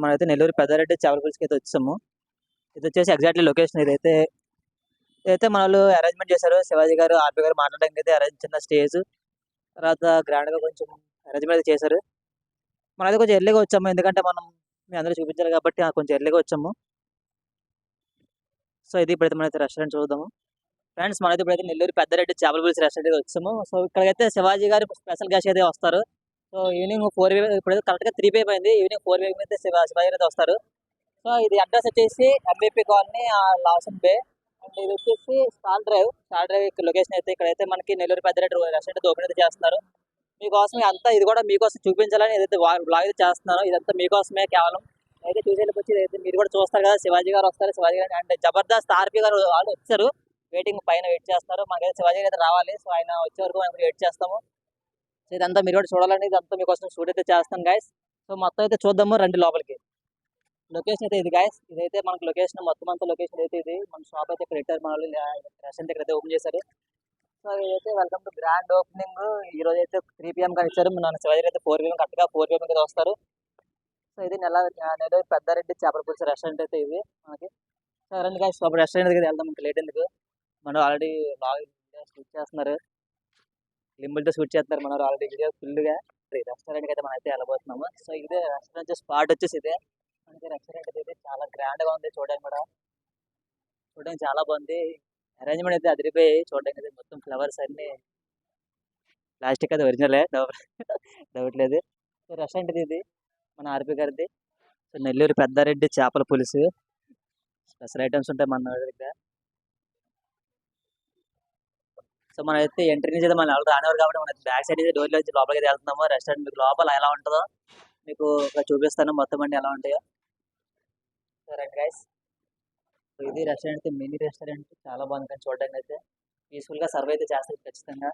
మనమైతే నెల్లూరు పెద్దారెడ్డి చేపల పులుసుకి అయితే వచ్చాము. ఇది వచ్చేసి ఎగ్జాక్ట్లీ లొకేషన్ ఇదైతే మన వాళ్ళు అరేంజ్మెంట్ చేశారు. శివాజీ గారు ఆర్పి గారు మాట్లాడడానికి అయితే అరేంజ్ చిన్న స్టేజ్ తర్వాత గ్రాండ్ గా కొంచెం అరేంజ్మెంట్ చేశారు. మనమైతే కొంచెం ఎర్లీగా వచ్చాము, ఎందుకంటే మనం మీ అందరూ చూపించాలి కాబట్టి కొంచెం ఎర్లీగా వచ్చాము. సో ఇది ఇప్పుడైతే మనైతే రెస్టారెంట్ చూద్దాము. ఫ్రెండ్స్, మనైతే ఇప్పుడైతే నెల్లూరు పెద్దారెడ్డి చేపల పులుసు రెస్టారెంట్ వచ్చాము. సో ఇక్కడికైతే శివాజీ గారు స్పెషల్ గెస్ట్ అయితే వస్తారు. సో ఈవినింగ్ 4 ఇప్పుడైతే కరెక్ట్గా 3 PM అయింది. ఈవినింగ్ 4 PM అయితే శివాజీ గారు అయితే వస్తారు. సో ఇది అడ్రస్ వచ్చేసి MBP colony Lawson Bay. And ఇది వచ్చేసి స్టార్ డ్రైవ్ లొకేషన్ అయితే ఇక్కడైతే మనకి నెల్లూరు పెద్దారెడ్డి రెస్టారెంట్ ఓపెన్ అయితే చేస్తున్నారు. మీకోసం అంతా ఇది కూడా మీకోసం చూపించాలని ఏదైతే బ్లాగ్ అయితే చేస్తున్నారో ఇదంతా మీకోసమే కేవలం. అయితే చూసేళ్ళకి ఇదైతే మీరు కూడా చూస్తారు కదా, శివాజీ గారు వస్తారు. శివాజీ గారు అంటే జబర్దస్త్ ఆర్పి గారు వాళ్ళు వచ్చారు. వెయిటింగ్ పైన వెయిట్ చేస్తారు. మాకైతే శివాజీ గారు అయితే రావాలి. సో ఆయన వచ్చే వరకు మనం వెయిట్ చేస్తాము. సో ఇదంతా మీరు కూడా చూడాలని ఇదంతా మీకోసం షూట్ అయితే చేస్తాం గైస్. సో మొత్తం అయితే చూద్దాము, రండి లోపలికి. లొకేషన్ అయితే ఇది గైస్, ఇదైతే మనకు లొకేషన్ మొత్తం అంతా లొకేషన్ అయితే ఇది. మన షాప్ అయితే ఇక్కడ పెట్టారు, మన రెస్టారెంట్ ఇక్కడ అయితే ఓపెన్ చేశారు. సో ఇదైతే వెల్కమ్ టు గ్రాండ్ ఓపెనింగ్. ఈ రోజు అయితే 3 PM గా ఇచ్చారు. మన శివాజీ అయితే 4 PM కరెక్ట్గా 4 PM అయితే వస్తారు. సో ఇది నెల్లూరు పెద్దారెడ్డి చేపల పులుసు రెస్టారెంట్ అయితే ఇది మనకి. సో రండి గైస్, రెస్టారెంట్ దగ్గర వెళ్దాం, ఇంకా లేట్ ఎందుకు. మనం ఆల్రెడీ షూట్ చేస్తున్నారు, లింబుల్తో షూట్ చేస్తున్నారు మనం ఆల్రెడీ వీడియో ఫుల్గా. రెస్టారెంట్కి అయితే మనం అయితే వెళ్ళబోతున్నాము. సో ఇదే రెస్టారెంట్ స్పాట్ వచ్చేసి ఇదే మనకి. రెస్టారెంట్ అయితే చాలా గ్రాండ్గా ఉంది, చూడడానికి కూడా చూడడానికి చాలా బాగుంది. అరేంజ్మెంట్ అయితే అదిరిపోయి చూడడానికి అయితే మొత్తం ఫ్లవర్స్ అన్ని. ప్లాస్టిక్ అయితే ఒరిజినలే, డౌట్ లేదు. సో రెస్టారెంట్ ఇది మన ఆర్పి గారిది. సో నెల్లూరు పెద్దారెడ్డి చేపల పులుసు స్పెషల్ ఐటమ్స్ ఉంటాయి మన దగ్గర. సో మనం అయితే ఎంట్రీ నుంచి అయితే మనం ఎవరు రానివారు కాబట్టి మనం బ్యాక్ సైడ్ అయితే డోర్ నుంచి లోపలికి వెళ్తున్నాము. రెస్టారెంట్ మీకు లోపల ఎలా ఉంటుందో మీకు చూపిస్తాను, మొత్తం అన్ని ఎలా ఉంటాయో. సో రైట్ గైస్, సో ఇది రెస్టారెంట్, మినీ రెస్టారెంట్ చాలా బాగుంది. కానీ చూడడానికి అయితే పీస్ఫుల్గా సర్వ్ అయితే చేస్తారు ఖచ్చితంగా.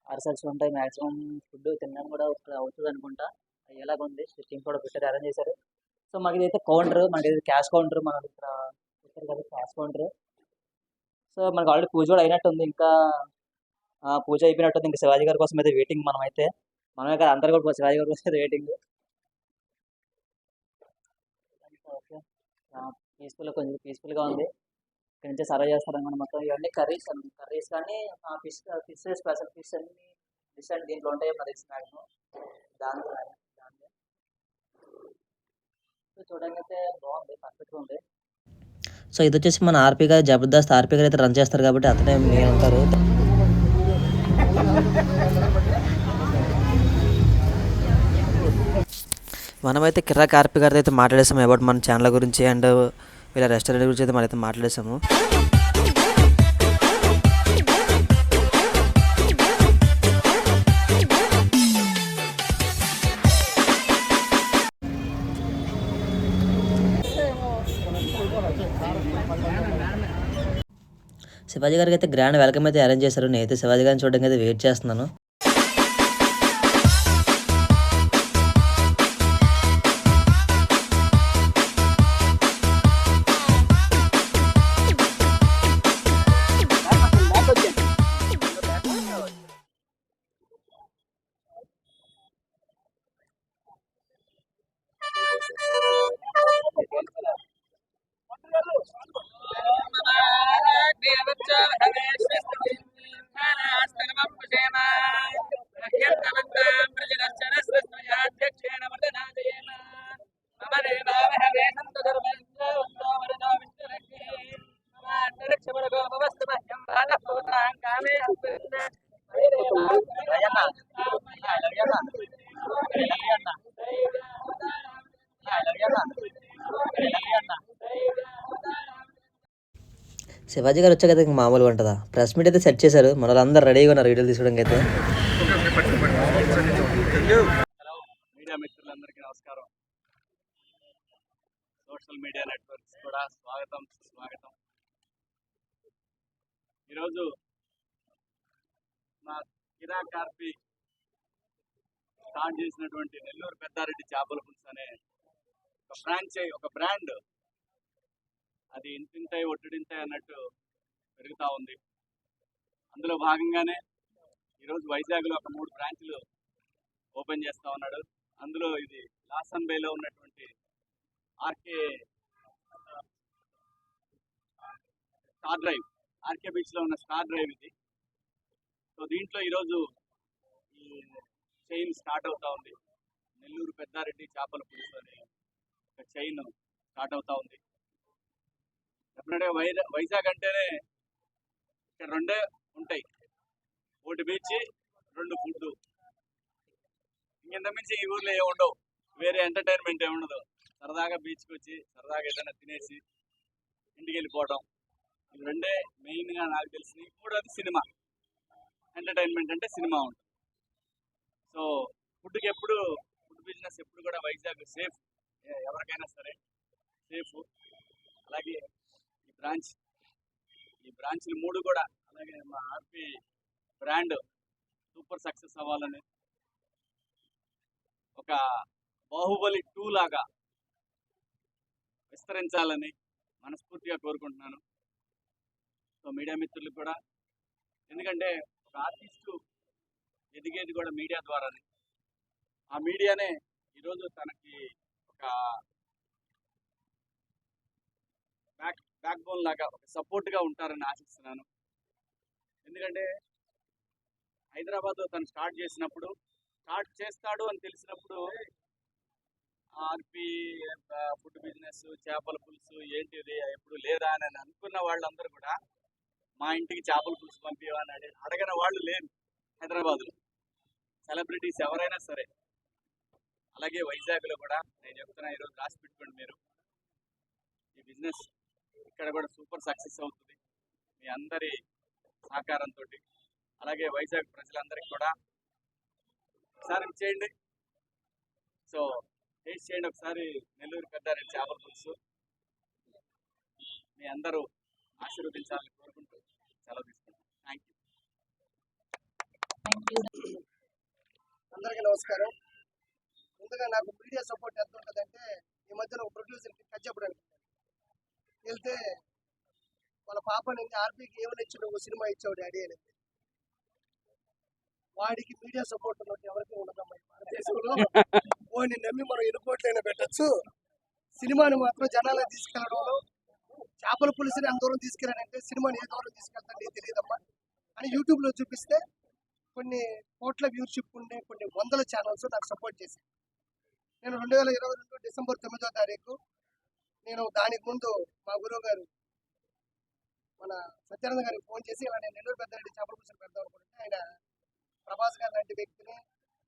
అరిసల్స్ ఉంటాయి, మ్యాక్సిమం ఫుడ్ తినడానికి కూడా అవుతుంది అనుకుంటా. ఎలాగుంది సిట్టింగ్ కూడా పెట్టారు, అరేంజ్ చేశారు. సో మాకు ఇదైతే కౌంటర్, మనకి క్యాష్ కౌంటర్ మన ఇక్కడ పెట్టారు కదా, క్యాష్ కౌంటర్. సో మనకు ఆల్రెడీ పూజ కూడా అయినట్టుంది, ఇంకా పూజ అయిపోయినట్టుంది. ఇంకా శివాజీ గారి కోసం అయితే వెయిటింగ్. మనమే కదా, అందరు కూడా శివాజీ గారి కోసం అయితే వెయిటింగ్. ఓకే, కొంచెం పీస్ఫుల్గా ఉంది. ఇక్కడ నుంచి సర్వ్ చేస్తారనమాట. మొత్తం ఇవన్నీ కర్రీస్ కానీ ఫిష్ స్పెషల్ ఫిష్ అన్ని డిష్ అండ్ దీంట్లో ఉంటాయి మరి మ్యాక్సిమం. దాని చూడడానికి అయితే బాగుంది, పర్ఫెక్ట్గా ఉంది. సో ఇది వచ్చేసి మన ఆర్పి గారు, జబర్దస్త్ ఆర్పి గారు అయితే రన్ చేస్తారు కాబట్టి అతనే మెయిన్ ఉంటారు. మనమైతే కిరాక్ ఆర్పి గారితో అయితే మాట్లాడేసాము అబౌట్ మన ఛానల్ గురించి అండ్ వీళ్ళ రెస్టారెంట్ గురించి అయితే మనమైతే మాట్లాడేసాము. శివాజీ గారికి అయితే గ్రాండ్ వెల్కమ్ అయితే అరేంజ్ చేశారు. నేనైతే శివాజీ గారిని చూడడానికి అయితే వెయిట్ చేస్తున్నాను. శివాజీ గారు వచ్చాక అయితే మామూలుగా ఉంటుందా, ప్రెస్ మీట్ అయితే సెట్ చేశారు. మన వాళ్ళందరూ రెడీగా ఉన్నారు వీడియోలు తీసుకోవడానికి అయితే. హలో మీడియా మిత్రులందరికీ నమస్కారం. సోషల్ మీడియా నెట్వర్క్స్ కూడా స్వాగతం. ఈరోజు మా కిరాక్ ఆర్పి స్టార్ట్ చేసినటువంటి నెల్లూరు పెద్దారెడ్డి చేపల పులుసు అనే ఒక బ్రాండ్, అది ఇంతింతాయి ఒట్టిడింతాయి అన్నట్టు పెరుగుతూ ఉంది. అందులో భాగంగానే ఈరోజు వైజాగ్లో ఒక 3 బ్రాంచ్లు ఓపెన్ చేస్తూ ఉన్నాడు. అందులో ఇది లాసన్ బేలో ఉన్నటువంటి RK star drive, RK Beach లో ఉన్న స్టార్ డ్రైవ్ ఇది. సో దీంట్లో ఈరోజు ఈ చైన్ స్టార్ట్ అవుతా ఉంది. నెల్లూరు పెద్దారెడ్డి చేపల పులుసు అనే ఒక చైన్ స్టార్ట్ అవుతా ఉంది. డెఫినెట్గా వైజాగ్ అంటేనే ఇక్కడ రెండే ఉంటాయి, ఒకటి బీచ్, రెండు ఫుడ్. ఇంకెంత మించి ఈ ఊర్లో ఏమి ఉండవు, వేరే ఎంటర్టైన్మెంట్ ఏమి ఉండదు. సరదాగా బీచ్కి వచ్చి సరదాగా ఏదైనా తినేసి ఇంటికి వెళ్ళిపోవడం, ఇవి రెండే మెయిన్గా నాకు తెలిసినవి. మూడోది సినిమా, ఎంటర్టైన్మెంట్ అంటే సినిమా ఉంటుంది. సో ఫుడ్ బిజినెస్ ఎప్పుడు కూడా వైజాగ్ సేఫ్, ఎవరికైనా సరే సేఫ్. అలాగే ఈ బ్రాంచ్లు మూడు కూడా, అలాగే మా ఆర్పి బ్రాండ్ సూపర్ సక్సెస్ అవ్వాలని, ఒక బాహుబలి 2 లాగా విస్తరించాలని మనస్ఫూర్తిగా కోరుకుంటున్నాను. సో మీడియా మిత్రులకు కూడా, ఎందుకంటే ఒక ఆర్టిస్టు ఎదిగేది కూడా మీడియా ద్వారానే. ఆ మీడియానే ఈరోజు తనకి ఒక బ్యాక్ బోన్ లాగా, ఒక సపోర్ట్గా ఉంటారని ఆశిస్తున్నాను. ఎందుకంటే హైదరాబాద్లో తను స్టార్ట్ చేస్తాడు అని తెలిసినప్పుడు ఆర్పి ఫుడ్ బిజినెస్, చేపల పులుసు ఏంటిది ఎప్పుడు లేదా అని అనుకున్న వాళ్ళందరూ కూడా మా ఇంటికి చేపల పులుసు పంపించమని అడగని వాళ్ళు లేరు హైదరాబాద్లో, సెలబ్రిటీస్ ఎవరైనా సరే. అలాగే వైజాగ్లో కూడా నేను చెప్తున్నా, ఈరోజు రాసి పెట్టుకోండి మీరు, ఈ బిజినెస్ ఇక్కడ కూడా సూపర్ సక్సెస్ అవుతుంది మీ అందరి సహకారంతో. అలాగే వైజాగ్ ప్రజలందరికీ కూడా ఒకసారి చేయండి. సో టేస్ట్ చేయండి ఒకసారి నెల్లూరు పెద్దారెడ్డి చేపల పులుసు. మీ అందరూ ఆశీర్వదించాలని కోరుకుంటూ సెలవు తీసుకుంటాం. Thank you. అందరికీ నమస్కారం. ముందుగా నాకు మీడియా సపోర్ట్ ఎంత ఉంటుందంటే, ఈ మధ్యన ఒక ప్రొడ్యూసర్కి కచ్చపడానికి వెళ్తే వాళ్ళ పాపని ఆర్పీకి ఏమని ఇచ్చిన ఒక సినిమా ఇచ్చావు డాడీ అని. వాడికి మీడియా సపోర్ట్ ఉన్నట్టు ఎవరికి ఉండదమ్మా ఈ భారతదేశంలో. వాడిని నమ్మి మనం ఎన్ని కోట్లైనా పెట్టచ్చు, సినిమాని మాత్రం జనాలకు తీసుకెళ్లడంలో, చేపల పులుసుని ఎంత దూరం తీసుకెళ్ళాడంటే సినిమాని ఏ దూరం తీసుకెళ్తాను నీకు తెలియదమ్మా అని యూట్యూబ్లో చూపిస్తే కొన్ని కోట్ల వ్యూర్షిప్ ఉండే కొన్ని వందల ఛానల్స్ నాకు సపోర్ట్ చేశాయి. నేను 2022 డిసెంబర్ 9వ తారీఖు, నేను దానికి ముందు మా గురువు గారు మన సత్యానంద గారికి ఫోన్ చేసి, ఇలా నేను నెల్లూరు పెద్దారెడ్డి చేపల పులుసు పెడదాం అనుకుంటే, ఆయన ప్రభాస్ గారు లాంటి వ్యక్తిని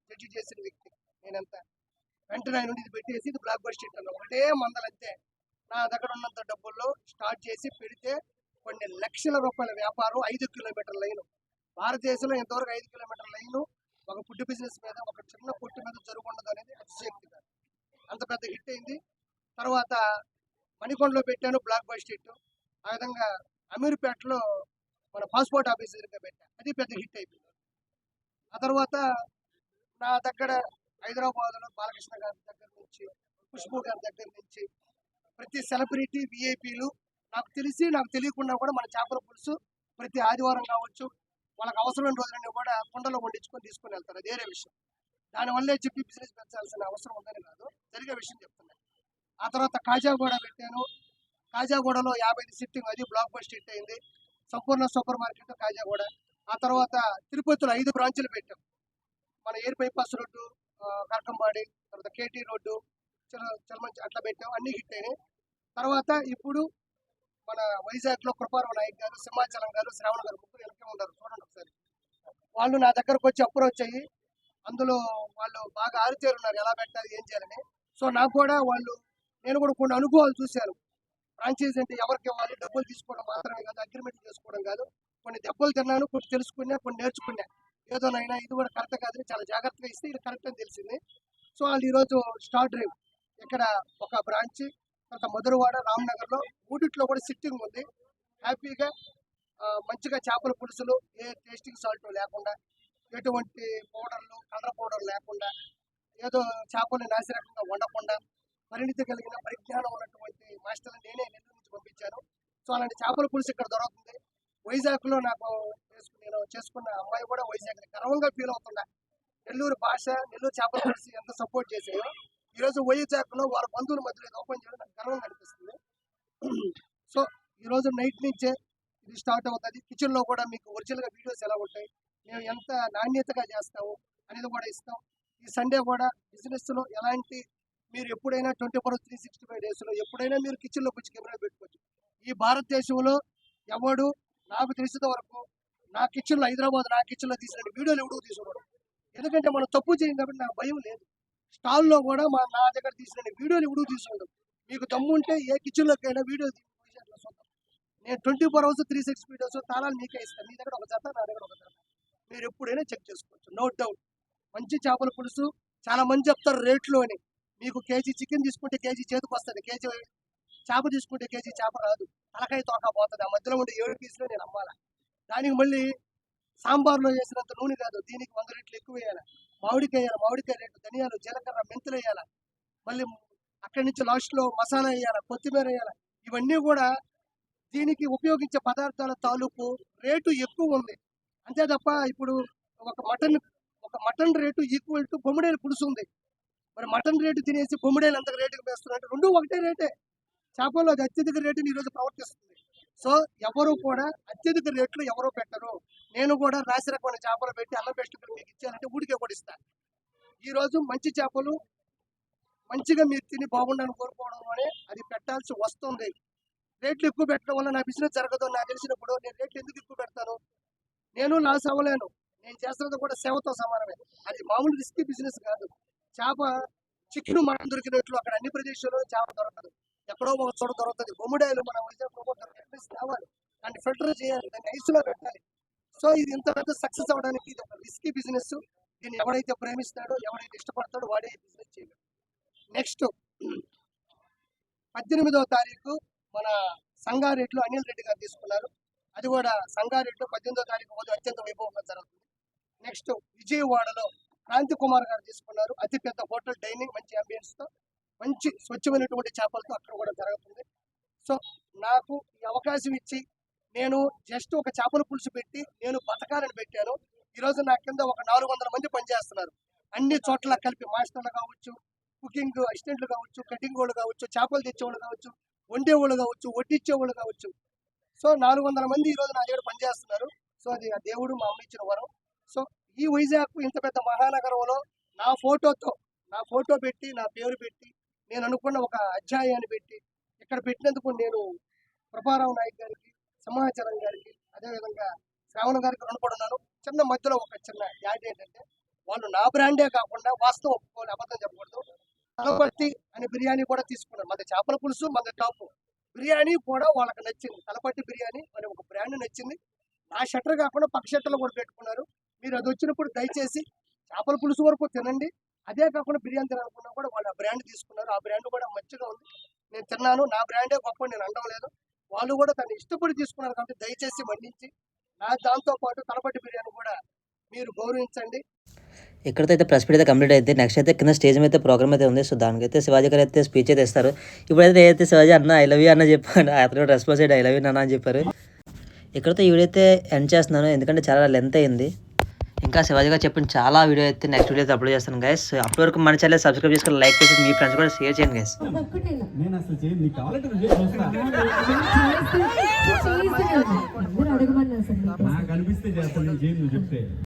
జడ్జి చేసిన వ్యక్తి నేనంతా. వెంటనే ఆయన ఇది పెట్టేసి ఇది బ్లాక్ బస్టర్ హిట్ అన్న ఒకటే మందలంతే. నా దగ్గర ఉన్నంత డబ్బుల్లో స్టార్ట్ చేసి పెడితే కొన్ని లక్షల రూపాయల వ్యాపారం, 5 కిలోమీటర్ల లైను. భారతదేశంలో ఇంతవరకు 5 కిలోమీటర్ల లైను ఒక ఫుడ్ బిజినెస్ మీద, ఒక చిన్న కొట్టు మీద జరుగుండదు అనేది అతిశక్తి కాదు. అంత పెద్ద హిట్ అయింది. తర్వాత మణికొండలో పెట్టాను, బ్లాక్ బస్టర్ హిట్. ఆ విధంగా అమీర్పేటలో మన పాస్పోర్ట్ ఆఫీస్ దగ్గర పెట్టాను, అది పెద్ద హిట్ అయిపోయింది. ఆ తర్వాత నా దగ్గర హైదరాబాద్లో బాలకృష్ణ గారి దగ్గర నుంచి, ఖుష్బూ గారి దగ్గర నుంచి ప్రతి సెలబ్రిటీ, విఐపీలు నాకు తెలియకుండా కూడా మన చేపల పులుసు ప్రతి ఆదివారం కావచ్చు, వాళ్ళకి అవసరమైన రోజులన్నీ కూడా కుండలో వండించుకొని తీసుకొని వెళ్తారు. అది వేరే విషయం. దానివల్లే చెప్పి బిజినెస్ పెంచాల్సిన అవసరం ఉందని కాదు, జరిగే విషయం చెప్తున్నాను. ఆ తర్వాత కాజాగూడ పెట్టాను. కాజాగూడలో 50 సిట్టింగ్, అది బ్లాక్ బస్టర్ హిట్ అయింది. సంపూర్ణ సూపర్ మార్కెట్ కాజాగూడ. ఆ తర్వాత తిరుపతిలో 5 బ్రాంచులు పెట్టాం. మన ఎయిర్ బైపాస్ రోడ్డు, కరకంబాడి, తర్వాత కేటీ రోడ్డు, చలమంచి అట్లా పెట్టాం, అన్ని హిట్ అయినాయి. తర్వాత ఇప్పుడు మన వైజాగ్లో కృపారావు నాయక్ గారు, సింహాచలం గారు, శ్రావణ గారు ముగ్గురు వెనకే ఉన్నారు, చూడండి ఒకసారి. వాళ్ళు నా దగ్గరకు వచ్చి అప్రోచ్ అయ్యి, అందులో వాళ్ళు బాగా ఆరితేరున్నారు ఎలా పెట్టాలి ఏం చేయాలని. సో నాకు కూడా నేను కూడా కొన్ని అనుభవాలు చూశాను. ఫ్రాంచైజీ అంటే ఎవరికి ఇవ్వాలి, డబ్బులు తీసుకోవడం మాత్రమే కాదు, అగ్రిమెంట్ చేసుకోవడం కాదు. కొన్ని దెబ్బలు తిన్నాను, కొన్ని తెలుసుకున్నా, కొన్ని నేర్చుకున్నా. ఏదోనైనా ఇది కూడా కరెక్ట్ కాదని చాలా జాగ్రత్తగా ఇస్తే ఇది కరెక్ట్ అని తెలిసింది. సో వాళ్ళు ఈరోజు స్టార్ డ్రైవ్ ఇక్కడ ఒక బ్రాంచ్, తర్వాత మధురవాడ, రామ్నగర్లో మూడిట్లో కూడా సిట్టింగ్ ఉంది. హ్యాపీగా మంచిగా చేపల పులుసులు ఏ టేస్టింగ్ సాల్ట్ లేకుండా, ఎటువంటి పౌడర్లు, కలర్ పౌడర్ లేకుండా, ఏదో చేపలు నాసిరకంగా వండకుండా పరిణితి కలిగిన పరిజ్ఞానం ఉన్నటువంటి మాస్టర్ని నేనే నెల్లూరు నుంచి పంపించాను. సో అలాంటి చేపల పులుసు ఇక్కడ దొరుకుతుంది. వైజాగ్లో నేను చేసుకున్న అమ్మాయి కూడా వైజాగ్ గర్వంగా ఫీల్ అవుతున్నా. నెల్లూరు భాష, నెల్లూరు చేపల పులుసు ఎంత సపోర్ట్ చేసాయో ఈరోజు వైజాగ్లో వాళ్ళ బంధువుల మధ్యలో ఓపెన్ చేయడం ఆనందం అనిపిస్తుంది. సో ఈ రోజు నైట్ నుంచే ఇది స్టార్ట్ అవుతుంది. కిచెన్ లో కూడా మీకు ఒరిజినల్ గా వీడియోస్ ఎలా ఉంటాయి, మేము ఎంత నాణ్యతగా చేస్తాము అనేది కూడా ఇస్తాం. ఈ సండే కూడా బిజినెస్ లో ఎలాంటి మీరు ఎప్పుడైనా 24/365 డేస్ లో ఎప్పుడైనా మీరు కిచెన్ లో వచ్చి కెమెరా పెట్టుకోవచ్చు. ఈ భారతదేశంలో ఎవడు నాకు తెలిసిన వరకు నా కిచెన్ లో హైదరాబాద్ నా కిచెన్ లో తీసిన వీడియోలు ఎవడూ తీసుకున్నాడు. ఎందుకంటే మనం తప్పు చేయం కాబట్టి నాకు భయం లేదు. స్టాల్ లో కూడా నా దగ్గర తీసిన వీడియోలు ఎవడూ తీసుకున్నాడు. మీకు దమ్ము ఉంటే ఏ కిచెన్ లోకి అయినా వీడియో నేను 24 hours 365 డేస్ తాళాలు మీకే ఇస్తాను. మీ దగ్గర ఒక జత, నా దగ్గర ఒక జత, మీరు ఎప్పుడైనా చెక్ చేసుకోవచ్చు. నో డౌట్ మంచి చేపల పులుసు. చాలా మంది చెప్తారు రేట్లు అని. మీకు కేజీ చికెన్ తీసుకుంటే కేజీ చేతికి వస్తుంది, కేజీ చేప తీసుకుంటే కేజీ చేప రాదు, తలకాయ తోక పోతుంది. ఆ మధ్యలో ఉండే 7 పీసులు నేను అమ్మాలి. దానికి మళ్ళీ సాంబార్లో వేసినంత నూనె కాదు, దీనికి 100 రెట్లు ఎక్కువ వేయాలి. మామిడికాయ వేయాలి, మామిడికాయ రేటు, ధనియాలు, జీలకర్ర, మెంతులు వేయాలి. మళ్ళీ అక్కడి నుంచి లాస్ట్లో మసాలా వేయాలి, కొత్తిమీర వేయాలి. ఇవన్నీ కూడా దీనికి ఉపయోగించే పదార్థాల తాలూకు రేటు ఎక్కువ ఉంది. అంతే తప్ప ఇప్పుడు ఒక మటన్ రేటు ఈక్వల్ టు బొమ్మిడేలు పులుసు ఉంది. మరి మటన్ రేటు తినేసి బొమ్మిడేలు అంత రేటుకి వేస్తున్నారు. రెండు ఒకటే రేటే. చేపల్లో అది అత్యధిక రేటుని ఈరోజు ప్రవర్తిస్తుంది. సో ఎవరు కూడా అత్యధిక రేట్లు ఎవరో పెట్టరు. నేను కూడా రాసి రకమైన చేపలు పెట్టి అల్లం పేస్ట్ మీకు ఇచ్చానంటే ఊడికే కూడా ఇస్తాను. ఈరోజు మంచి చేపలు మంచిగా మీరు తిని బాగుండాలని కోరుకోవడం అనే అది పెట్టాల్సి వస్తుంది. రేట్లు ఎక్కువ పెట్టడం వల్ల నా బిజినెస్ జరగదు నాకు తెలిసినప్పుడు నేను రేట్లు ఎందుకు ఎక్కువ పెడతాను? నేను లాస్ అవ్వలేను. నేను చేస్తున్నది కూడా సేవతో సమానమే. అది మామూలు రిస్కీ బిజినెస్ కాదు. చేప చిక్కుడు మటన్ దొరికినట్లు అక్కడ అన్ని ప్రదేశాల్లో చేప దొరకదు. ఎక్కడో ఒక చోట దొరుకుతుంది. బొమ్మిడాయలు మన వైజాగ్ తేవాలి, దాన్ని ఫిల్టర్ చేయాలి, దాన్ని ఐసులో పెట్టాలి. సో ఇది ఇంత పెద్ద సక్సెస్ అవ్వడానికి ఇది ఒక రిస్కీ బిజినెస్. దీన్ని ఎవడైతే ప్రేమిస్తాడో ఎవడైతే ఇష్టపడతాడో వాడే బిజినెస్ చేయగలడు. నెక్స్ట్ 18వ తారీఖు మన సంగారెడ్డిలో అనిల్ రెడ్డి గారు తీసుకున్నారు. అది కూడా సంగారెడ్డిలో 18వ తారీఖు రోజు అత్యంత వైభవంగా జరుగుతుంది. నెక్స్ట్ విజయవాడలో క్రాంతి కుమార్ గారు తీసుకున్నారు. అతిపెద్ద హోటల్ డైనింగ్ మంచి అంబియన్స్ తో మంచి స్వచ్ఛమైనటువంటి చేపలతో అక్కడ కూడా జరుగుతుంది. సో నాకు ఈ అవకాశం ఇచ్చి నేను జస్ట్ ఒక చేపల పులుసు పెట్టి నేను బతకాలని పెట్టాను. ఈరోజు నా కింద ఒక 400 మంది పనిచేస్తున్నారు. అన్ని చోట్ల కలిపి మాస్టర్లు కావచ్చు, కుకింగ్ అసిస్టెంట్లు కావచ్చు, కటింగ్ వాళ్ళు కావచ్చు, చేపలు తెచ్చేవాళ్ళు కావచ్చు, వండేవాళ్ళు కావచ్చు, వడ్డిచ్చేవాళ్ళు కావచ్చు. సో 400 మంది ఈరోజు నా దగ్గర పనిచేస్తున్నారు. సో అది ఆ దేవుడు మా అమ్మ ఇచ్చిన వరం. సో ఈ వైజాగ్ ఇంత పెద్ద మహానగరంలో నా ఫోటో పెట్టి నా పేరు పెట్టి నేను అనుకున్న ఒక అధ్యాయాన్ని పెట్టి ఇక్కడ పెట్టినందుకు నేను కృపారావు నాయక్ గారికి, సింహాచలం గారికి, అదేవిధంగా శ్రావణ గారికి రుణపడున్నాను. చిన్న మధ్యలో ఒక చిన్న యాడ్ ఏంటంటే వాళ్ళు నా బ్రాండే కాకుండా వాస్తవం ఒప్పుకోవాలి, అబద్ధం చెప్పకూడదు. తలపట్టి అని బిర్యానీ కూడా తీసుకున్నారు. మన చేపల పులుసు మన టాప్ బిర్యానీ కూడా వాళ్ళకి నచ్చింది. తలపట్టి బిర్యానీ అని ఒక బ్రాండ్ నచ్చింది. నా షట్టర్ కాకుండా పక్క షట్టర్లు కూడా పెట్టుకున్నారు. మీరు అది వచ్చినప్పుడు దయచేసి చేపల పులుసు వరకు తినండి. అదే కాకుండా బిర్యానీ తినాలనుకున్నా కూడా వాళ్ళు ఆ బ్రాండ్ తీసుకున్నారు. ఆ బ్రాండ్ కూడా మంచిగా ఉంది. నేను తిన్నాను. నా బ్రాండే గొప్ప నేను అనడం లేదు. వాళ్ళు కూడా దాన్ని ఇష్టపడి తీసుకున్నారు. కాబట్టి దయచేసి మన్నించి నా దాంతో పాటు తలపట్టి బిర్యానీ కూడా మీరు గౌరవించండి. ఇక్కడతో అయితే ప్రెస్ మీట్ అయితే కంప్లీట్ అయితే నెక్స్ట్ అయితే కింద స్టేజ్ మీద అయితే ప్రోగ్రామ్ అయితే ఉంది. సో దానికైతే శివాజీ గారు అయితే స్పీచ్ అయితే ఇస్తారు. ఇప్పుడైతే ఏదైతే శివాజీ అన్న ఐ లవ్ యూ అన్న చెప్పాను, అతను రెస్పాన్స్ అయితే ఐ లవ్ యూ అన్న అని చెప్పారు. ఇక్కడతో ఈ వీడియో అయితే ఎండ్ చేస్తున్నాను, ఎందుకంటే చాలా లెంత్ అయింది. ఇంకా శివాజీ గారు చెప్పిన చాలా వీడియో అయితే నెక్స్ట్ వీడియో అయితే అప్లోడ్ చేస్తాను గైస్. అప్పటి వరకు మన ఛానల్ సబ్స్క్రైబ్ చేసుకొని లైక్ చేసి మీ ఫ్రెండ్స్ కూడా షేర్ చేయండి గైస్. నేను అసలు చేయను, నీకు కావాలంటే నువ్వు చేస్తా. అడగమన్నా సార్ నాకు అనిపిస్తే చేస్తాను, నేను చేయను నువ్వు చెప్తే.